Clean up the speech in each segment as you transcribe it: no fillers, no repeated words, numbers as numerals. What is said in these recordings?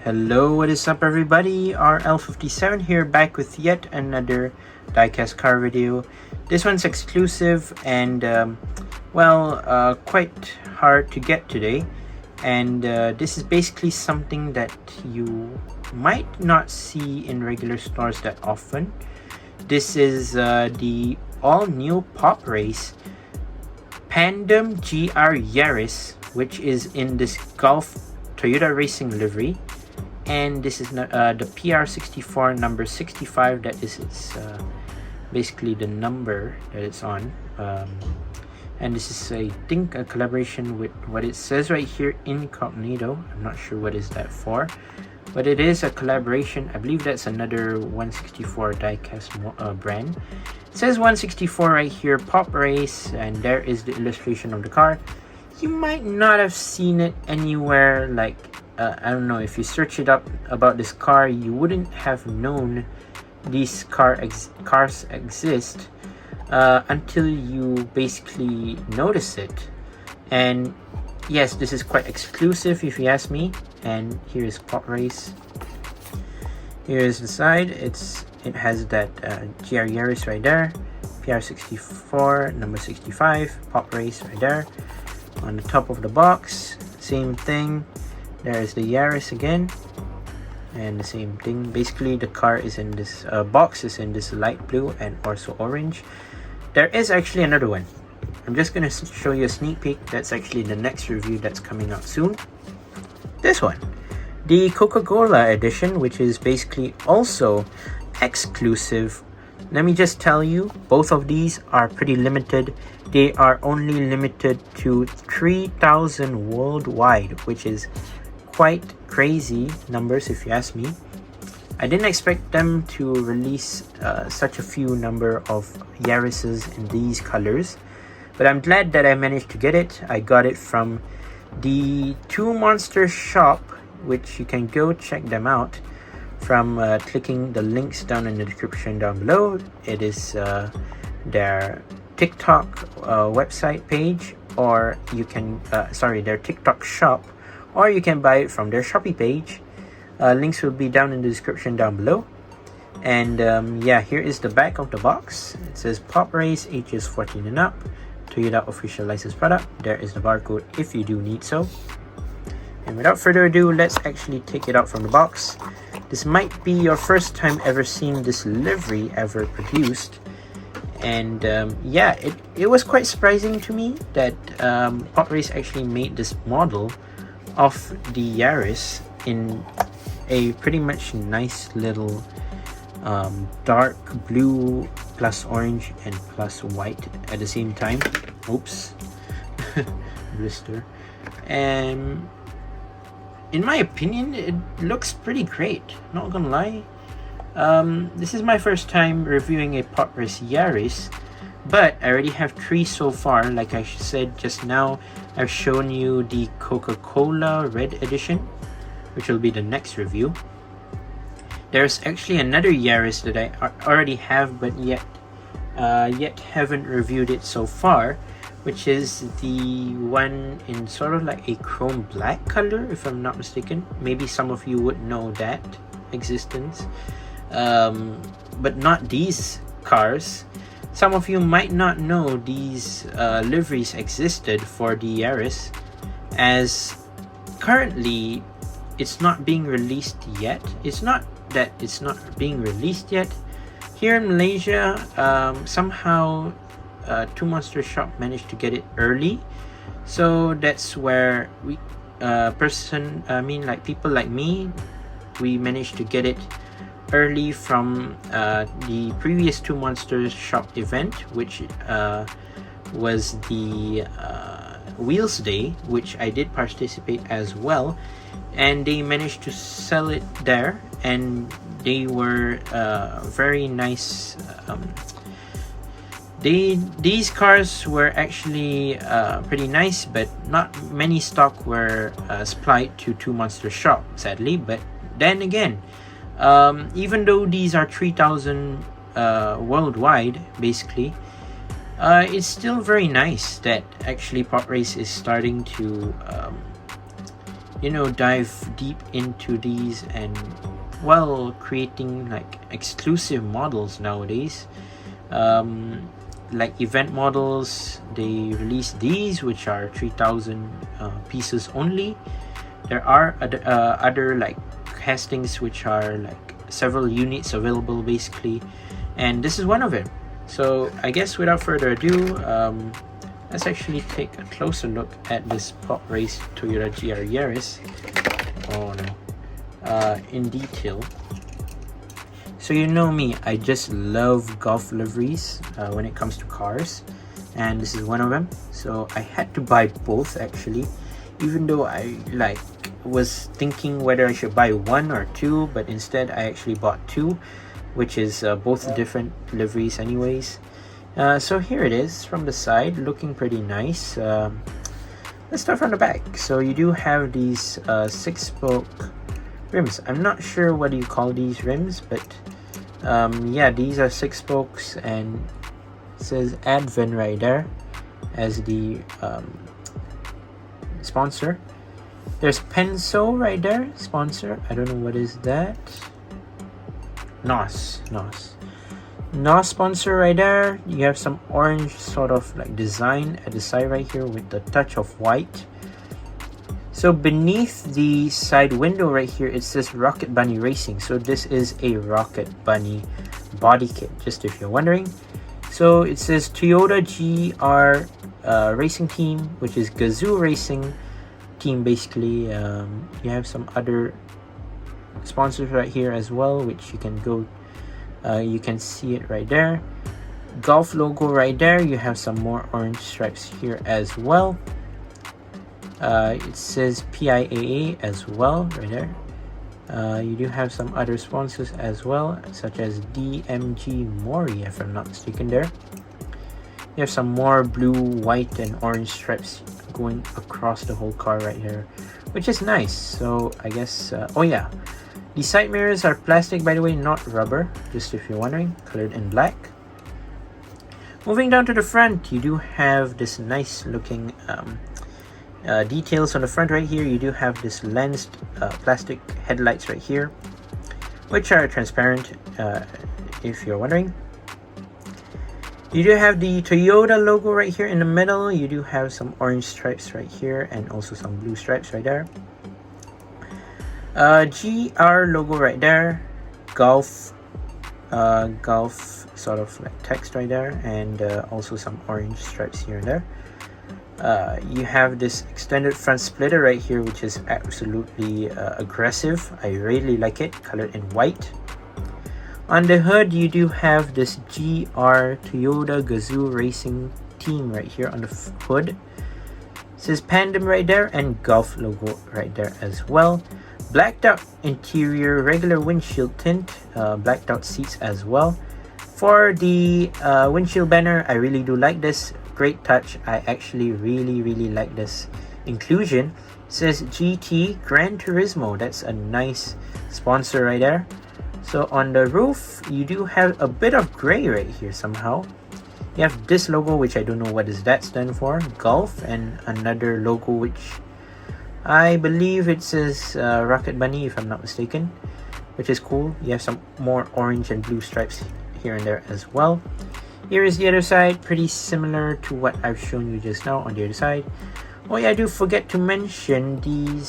Hello, what is up everybody? RL57 here, back with yet another diecast car video. This one's exclusive and quite hard to get today. And this is basically something that you might not see in regular stores that often. This is the all-new Poprace Pandem GR Yaris, which is in this Toyotagryaris livery. And this is the PR64 number 65. That is basically the number that it's on. And this is, I think, a collaboration with what it says right here, incognito. I'm not sure what is that for, but it is a collaboration. I believe that's another 164 diecast brand. It says 164 right here, Poprace, and there is the illustration of the car. You might not have seen it anywhere, like I don't know, if you search it up about this car, you wouldn't have known these cars exist until you basically notice it. And yes, this is quite exclusive if you ask me. And here is Poprace. Here is the side. It has that GR Yaris right there, PR64 number 65, Poprace right there. On the top of the box, same thing. There is the Yaris again, and the same thing. Basically, the car is in this box is in this light blue and also orange. There is actually another one. I'm just gonna show you a sneak peek. That's actually the next review that's coming out soon. This one, the Coca-Cola edition, which is basically also exclusive. Let me just tell you, both of these are pretty limited. They are only limited to 3,000 worldwide, which is quite crazy numbers if you ask me. I didn't expect them to release such a few number of Yarises in these colors, but I'm glad that I managed to get it. I got it from the Two Monster shop, which you can go check them out from clicking the links down in the description down below. It is their TikTok website page, or you can their TikTok shop, or you can buy it from their Shopee page. Links will be down in the description down below. And yeah, here is the back of the box. It says Poprace, ages 14 and up, Toyota official licensed product. There is the barcode if you do need so. And without further ado, let's actually take it out from the box. This might be your first time ever seeing this livery ever produced. And yeah, it was quite surprising to me that Poprace actually made this model of the Yaris in a pretty much nice little dark blue plus orange and plus white at the same time. Oops. Blister. And in my opinion, it looks pretty great, not gonna lie. This is my first time reviewing a Poprace Yaris, but I already have 3 so far. Like I said just now, I've shown you the Coca-Cola Red Edition, which will be the next review. There's actually another Yaris that I already have, but yet haven't reviewed it so far, which is the one in sort of like a chrome black color, if I'm not mistaken. Maybe some of you would know that existence, but not these cars. Some of you might not know these liveries existed for the Yaris, as currently it's not being released yet. It's not that it's not being released yet. Here in Malaysia, somehow Two Monster shop managed to get it early, so that's where we people like me, we managed to get it early from the previous Two Monsters shop event, which was the Wheels Day, which I did participate as well, and they managed to sell it there, and they were very nice. These cars were actually pretty nice, but not many stock were supplied to Two Monster shop, sadly. But then again, even though these are 3,000 worldwide, basically, it's still very nice that actually Poprace is starting to dive deep into these and creating like exclusive models nowadays. Like event models, they release these which are 3,000 pieces only. There are other like castings which are like several units available basically, and this is one of them. So I guess without further ado, let's actually take a closer look at this Poprace Toyotagryaris. Oh no, in detail. So you know me, I just love golf liveries when it comes to cars, and this is one of them. So I had to buy both actually, even though I was thinking whether I should buy one or two, but instead I actually bought two, which is both different liveries anyways. So here it is from the side, looking pretty nice. Let's start from the back. So you do have these 6-spoke rims. I'm not sure what you call these rims, but yeah, these are 6 spokes, and it says Advent right there as the sponsor. There's Penso right there, sponsor. I don't know what is that. NOS sponsor right there. You have some orange sort of like design at the side right here with the touch of white. So beneath the side window right here, it says Rocket Bunny Racing. So this is a Rocket Bunny body kit, just if you're wondering. So it says Toyota GR Racing Team, which is Gazoo Racing Team basically. You have some other sponsors right here as well, which you can go, you can see it right there. Golf logo right there. You have some more orange stripes here as well. It says PIAA as well right there. You do have some other sponsors as well, such as DMG Mori, if I'm not mistaken there. You have some more blue, white, and orange stripes going across the whole car right here, which is nice. So I guess, oh yeah, the side mirrors are plastic, by the way, not rubber, just if you're wondering, colored in black. Moving down to the front, you do have this nice looking details on the front right here. You do have this lensed plastic headlights right here, which are transparent, if you're wondering. You do have the Toyota logo right here in the middle. You do have some orange stripes right here and also some blue stripes right there. GR logo right there. Golf sort of like text right there, and also some orange stripes here and there. You have this extended front splitter right here, which is absolutely aggressive. I really like it, colored in white. On the hood, you do have this GR Toyota Gazoo Racing Team right here on the hood. It says Pandem right there, and Golf logo right there as well. Blacked out interior, regular windshield tint, blacked out seats as well. For the windshield banner, I really do like this. Great touch. I actually really like this inclusion. It says GT Gran Turismo. That's a nice sponsor right there. So on the roof, you do have a bit of gray right here somehow. You have this logo, which I don't know what does that stand for. Golf, and another logo which I believe it says Rocket Bunny, if I'm not mistaken, which is cool. You have some more orange and blue stripes here and there as well. Here is the other side, pretty similar to what I've shown you just now on the other side. Oh yeah, I do forget to mention the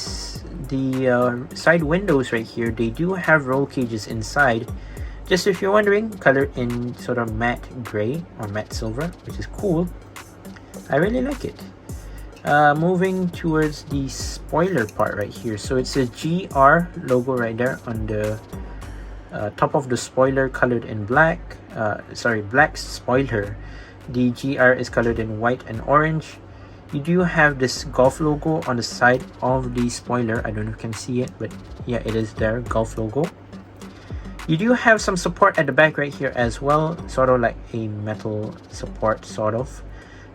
side windows right here. They do have roll cages inside, just if you're wondering, colored in sort of matte gray or matte silver, which is cool. I really like it. Moving towards the spoiler part right here. So it's a GR logo right there on the top of the spoiler, colored in black. Black spoiler. The GR is colored in white and orange. You do have this Golf logo on the side of the spoiler. I don't know if you can see it, but yeah, it is there, Golf logo. You do have some support at the back right here as well, sort of like a metal support, sort of.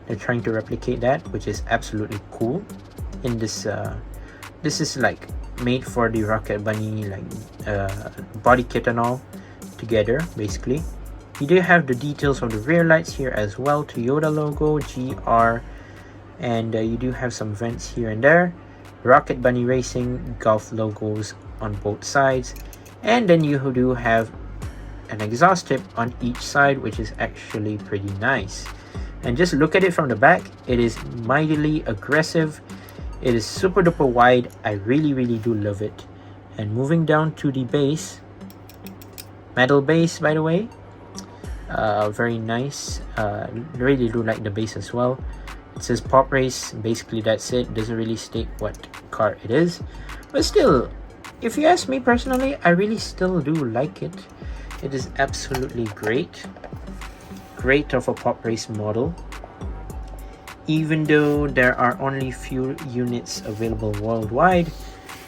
They're trying to replicate that, which is absolutely cool. In this, this is like made for the Rocket Bunny like body kit and all together, basically. You do have the details of the rear lights here as well, Toyota logo, GR, and you do have some vents here and there. Rocket Bunny Racing Gulf logos on both sides, and then you do have an exhaust tip on each side, which is actually pretty nice. And just look at it from the back, it is mightily aggressive. It is super duper wide. I really do love it. And moving down to the base, metal base by the way, very nice. Really do like the base as well. It says Poprace, basically that's it. Doesn't really state what car it is, but still, if you ask me personally, I really still do like it. It is absolutely great of a Poprace model, even though there are only few units available worldwide.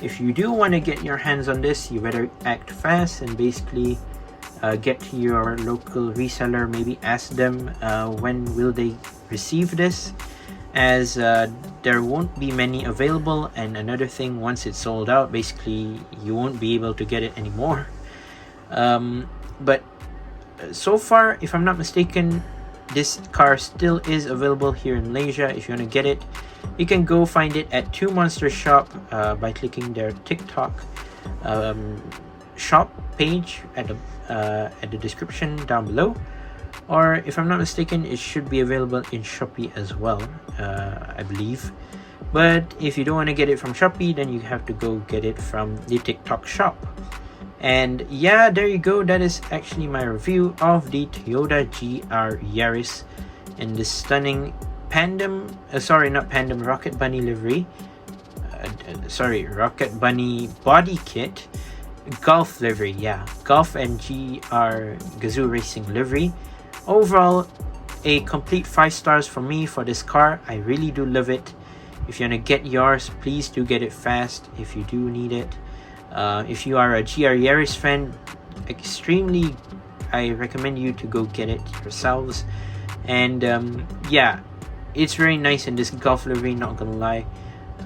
If you do want to get your hands on this, you better act fast and basically get to your local reseller, maybe ask them when will they receive this, as there won't be many available. And another thing, once it's sold out, basically you won't be able to get it anymore. But so far, if I'm not mistaken, this car still is available here in Malaysia. If you want to get it, you can go find it at 2 Monster Shop by clicking their TikTok shop page at the description down below. Or if I'm not mistaken, it should be available in Shopee as well, I believe. But if you don't want to get it from Shopee, then you have to go get it from the TikTok shop. And yeah, there you go. That is actually my review of the Toyota GR Yaris in this stunning Pandem, Rocket Bunny livery. Rocket Bunny body kit, Gulf livery, yeah, Gulf and GR Gazoo Racing livery. Overall, a complete 5 stars for me for this car. I really do love it. If you want to get yours, please do get it fast if you do need it. If you are a GR Yaris fan, I recommend you to go get it yourselves. And yeah, it's very nice in this Gulf livery, not gonna lie.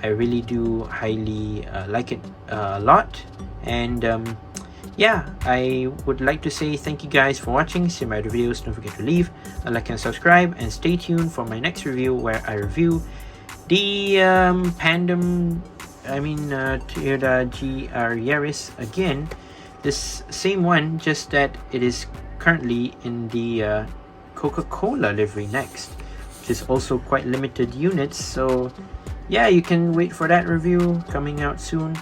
I really do highly like it a lot. And yeah, I would like to say thank you guys for watching. See my other videos, don't forget to leave a like and subscribe, and stay tuned for my next review where I review the Toyota GR Yaris again. This same one, just that it is currently in the Coca-Cola livery next, which is also quite limited units. So yeah, you can wait for that review coming out soon.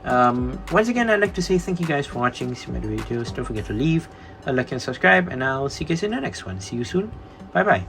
Once again, I'd like to say thank you guys for watching. See my other videos, don't forget to leave a like and subscribe, and I'll see you guys in the next one. See you soon. Bye bye.